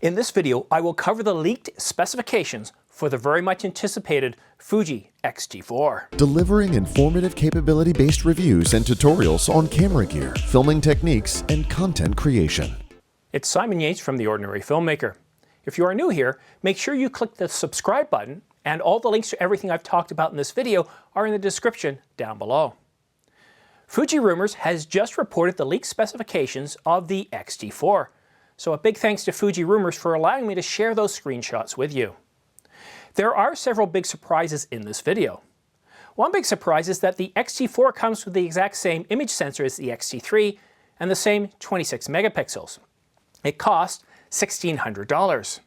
In this video, I will cover the leaked specifications for the very much anticipated Fuji XT4. Delivering informative capability-based reviews and tutorials on camera gear, filming techniques, and content creation. It's Simon Yates from The Ordinary Filmmaker. If you are new here, make sure you click the subscribe button, and all the links to everything I've talked about in this video are in the description down below. Fuji Rumors has just reported the leaked specifications of the XT4. So a big thanks to Fuji Rumors for allowing me to share those screenshots with you. There are several big surprises in this video. One big surprise is that the XT4 comes with the exact same image sensor as the XT3 and the same 26 megapixels. It costs $1,600.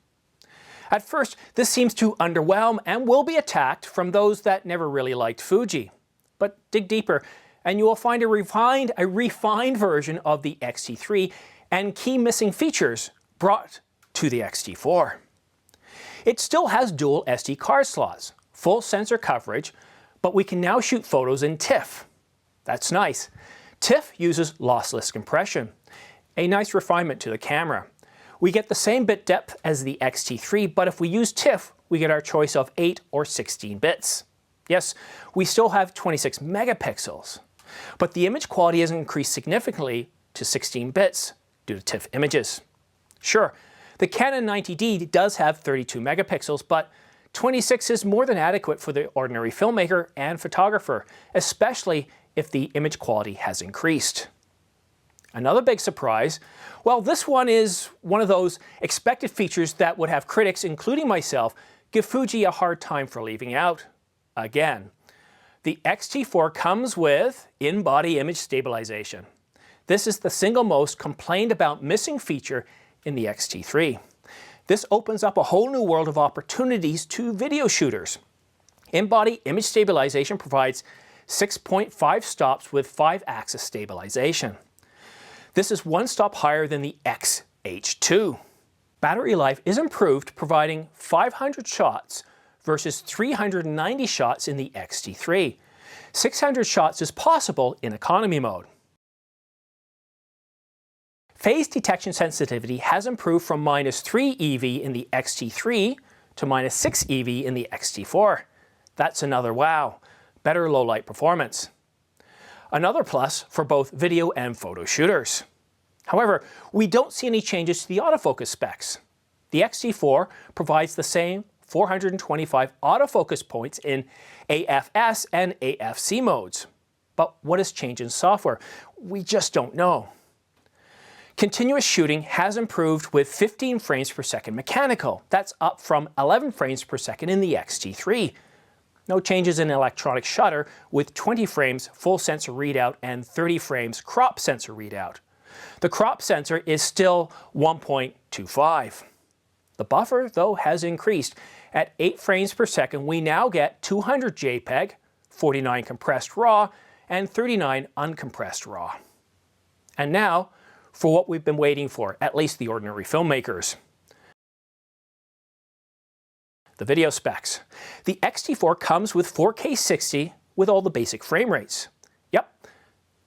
At first, this seems to underwhelm and will be attacked from those that never really liked Fuji. But dig deeper and you will find a refined version of the XT3 and key missing features brought to the XT4. It still has dual SD card slots, full sensor coverage, but we can now shoot photos in TIFF. That's nice. TIFF uses lossless compression, a nice refinement to the camera. We get the same bit depth as the XT3, but if we use TIFF, we get our choice of 8 or 16 bits. Yes, we still have 26 megapixels, but the image quality has increased significantly to 16 bits due to TIFF images. Sure, the Canon 90D does have 32 megapixels, but 26 is more than adequate for the ordinary filmmaker and photographer, especially if the image quality has increased. Another big surprise, well, this one is one of those expected features that would have critics, including myself, give Fuji a hard time for leaving out. Again, the XT4 comes with in-body image stabilization. This is the single most complained about missing feature in the XT3. This opens up a whole new world of opportunities to video shooters. In-body image stabilization provides 6.5 stops with 5-axis stabilization. This is one stop higher than the XH2. Battery life is improved, providing 500 shots versus 390 shots in the XT3. 600 shots is possible in economy mode. Phase detection sensitivity has improved from -3 EV in the XT3 to -6 EV in the XT4. That's another wow. Better low light performance. Another plus for both video and photo shooters. However, we don't see any changes to the autofocus specs. The XT4 provides the same 425 autofocus points in AFS and AFC modes. But what has changed in software? We just don't know. Continuous shooting has improved with 15 frames per second mechanical. That's up from 11 frames per second in the XT3. No changes in electronic shutter with 20 frames full sensor readout and 30 frames crop sensor readout. The crop sensor is still 1.25. The buffer, though, has increased. At 8 frames per second, we now get 200 JPEG, 49 compressed RAW, and 39 uncompressed RAW. And now, for what we've been waiting for, at least the ordinary filmmakers. The video specs. The XT4 comes with 4K 60 with all the basic frame rates. Yep,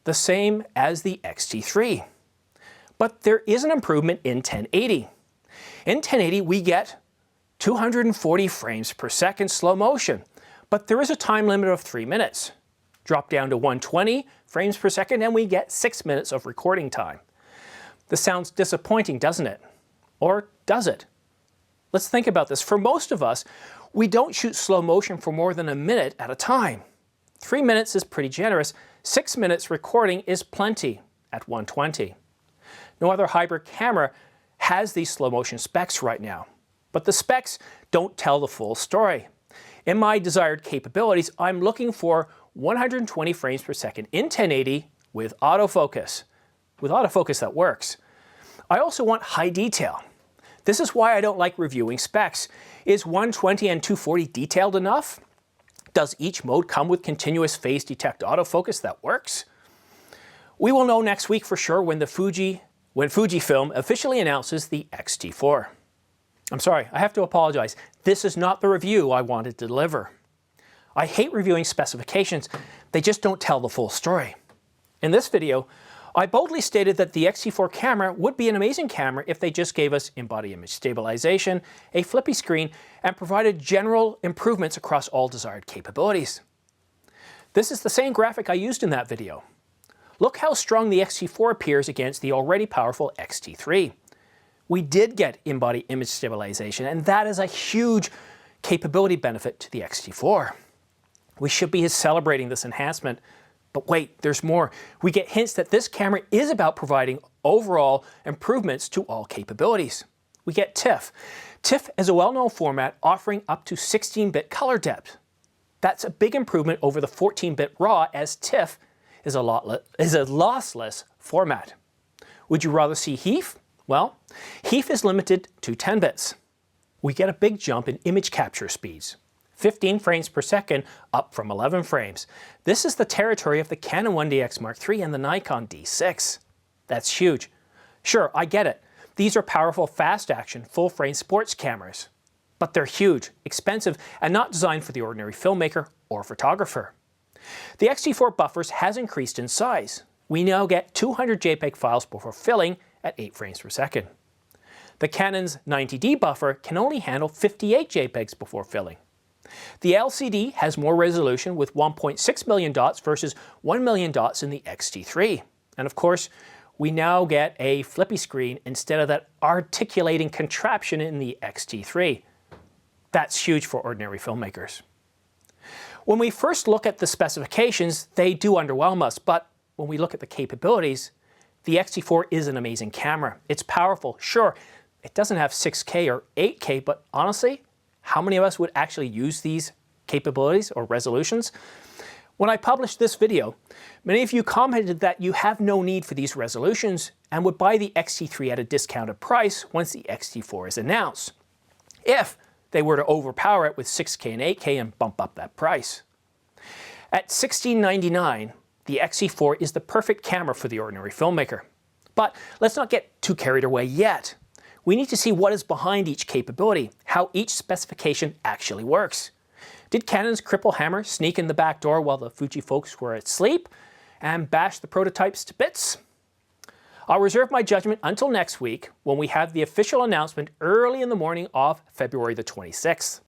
the same as the XT3. But there is an improvement in 1080. In 1080 we get 240 frames per second slow motion, but there is a time limit of 3 minutes. Drop down to 120 frames per second and we get 6 minutes of recording time. This sounds disappointing, doesn't it? Or does it? Let's think about this. For most of us, we don't shoot slow motion for more than a minute at a time. 3 minutes is pretty generous. 6 minutes recording is plenty at 120. No other hybrid camera has these slow motion specs right now. But the specs don't tell the full story. In my desired capabilities, I'm looking for 120 frames per second in 1080 with autofocus. With autofocus that works. I also want high detail. This is why I don't like reviewing specs. Is 120 and 240 detailed enough? Does each mode come with continuous phase detect autofocus that works? We will know next week for sure when Fujifilm officially announces the XT4. I'm sorry, I have to apologize. This is not the review I wanted to deliver. I hate reviewing specifications. They just don't tell the full story. In this video, I boldly stated that the X-T4 camera would be an amazing camera if they just gave us in-body image stabilization, a flippy screen, and provided general improvements across all desired capabilities. This is the same graphic I used in that video. Look how strong the X-T4 appears against the already powerful X-T3. We did get in-body image stabilization, and that is a huge capability benefit to the X-T4. We should be celebrating this enhancement. But wait, there's more. We get hints that this camera is about providing overall improvements to all capabilities. We get TIFF. TIFF is a well-known format offering up to 16-bit color depth. That's a big improvement over the 14-bit RAW, as TIFF is a lossless format. Would you rather see HEIF? Well, HEIF is limited to 10 bits. We get a big jump in image capture speeds. 15 frames per second, up from 11 frames. This is the territory of the Canon 1DX Mark III and the Nikon D6. That's huge. Sure, I get it. These are powerful, fast-action, full-frame sports cameras. But they're huge, expensive, and not designed for the ordinary filmmaker or photographer. The X-T4 buffers has increased in size. We now get 200 JPEG files before filling at 8 frames per second. The Canon's 90D buffer can only handle 58 JPEGs before filling. The LCD has more resolution with 1.6 million dots versus 1 million dots in the X-T3. And of course, we now get a flippy screen instead of that articulating contraption in the X-T3. That's huge for ordinary filmmakers. When we first look at the specifications, they do underwhelm us, but when we look at the capabilities, the X-T4 is an amazing camera. It's powerful, sure, it doesn't have 6K or 8K, but honestly, how many of us would actually use these capabilities or resolutions? When I published this video, many of you commented that you have no need for these resolutions and would buy the X-T3 at a discounted price once the X-T4 is announced, if they were to overpower it with 6K and 8K and bump up that price. At $16.99, the X-T4 is the perfect camera for the ordinary filmmaker. But let's not get too carried away yet. We need to see what is behind each capability, how each specification actually works. Did Canon's cripple hammer sneak in the back door while the Fuji folks were asleep and bash the prototypes to bits? I'll reserve my judgment until next week when we have the official announcement early in the morning of February the 26th.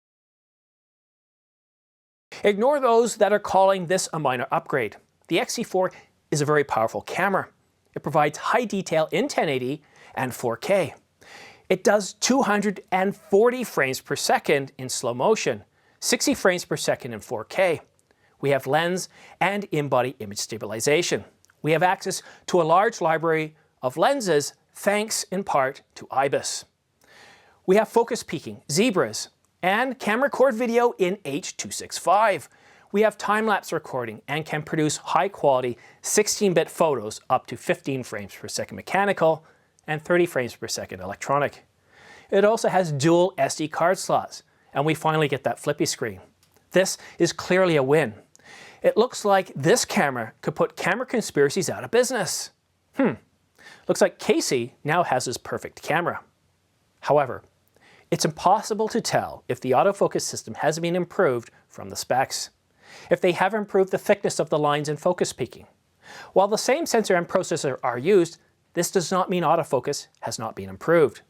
Ignore those that are calling this a minor upgrade. The X-T4 is a very powerful camera. It provides high detail in 1080 and 4K. It does 240 frames per second in slow motion, 60 frames per second in 4K. We have lens and in-body image stabilization. We have access to a large library of lenses thanks in part to IBIS. We have focus peaking, zebras, and can record video in H.265. We have time-lapse recording and can produce high-quality 16-bit photos up to 15 frames per second mechanical and 30 frames per second electronic. It also has dual SD card slots, and we finally get that flippy screen. This is clearly a win. It looks like this camera could put camera conspiracies out of business. Looks like Casey now has his perfect camera. However, it's impossible to tell if the autofocus system has been improved from the specs, if they have improved the thickness of the lines in focus peaking. While the same sensor and processor are used, this does not mean autofocus has not been improved.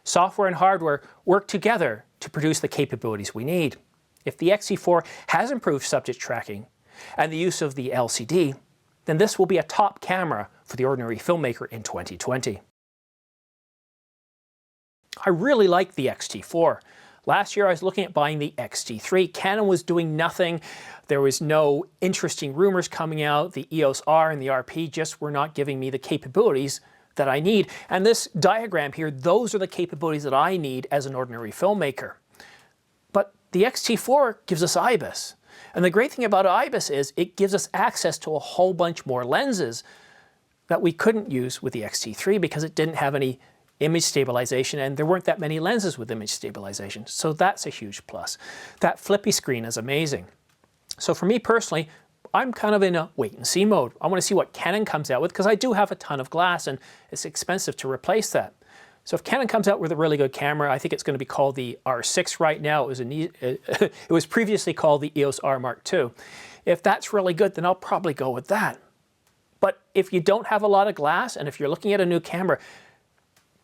Software and hardware work together to produce the capabilities we need. If the X-T4 has improved subject tracking and the use of the LCD, then this will be a top camera for the ordinary filmmaker in 2020. I really like the X-T4. Last year I was looking at buying the X-T3. Canon was doing nothing. There was no interesting rumors coming out. The EOS R and the RP just were not giving me the capabilities that I need. And this diagram here, those are the capabilities that I need as an ordinary filmmaker. But the X-T4 gives us IBIS. And the great thing about IBIS is it gives us access to a whole bunch more lenses that we couldn't use with the X-T3 because it didn't have any image stabilization and there weren't that many lenses with image stabilization. So that's a huge plus. That flippy screen is amazing. So for me personally, I'm kind of in a wait and see mode. I want to see what Canon comes out with because I do have a ton of glass and it's expensive to replace that. So if Canon comes out with a really good camera, I think it's going to be called the R6 right now. It was previously called the EOS R Mark II. If that's really good, then I'll probably go with that. But if you don't have a lot of glass, and if you're looking at a new camera,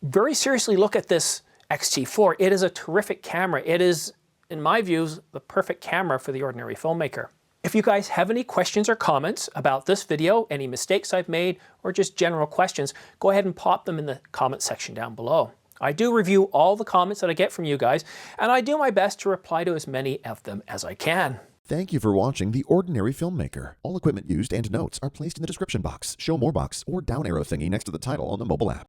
very seriously look at this X-T4. It is a terrific camera. It is, in my views, the perfect camera for the ordinary filmmaker. If you guys have any questions or comments about this video, any mistakes I've made, or just general questions, go ahead and pop them in the comment section down below. I do review all the comments that I get from you guys, and I do my best to reply to as many of them as I can. Thank you for watching The Ordinary Filmmaker. All equipment used and notes are placed in the description box, show more box, or down arrow thingy next to the title on the mobile app.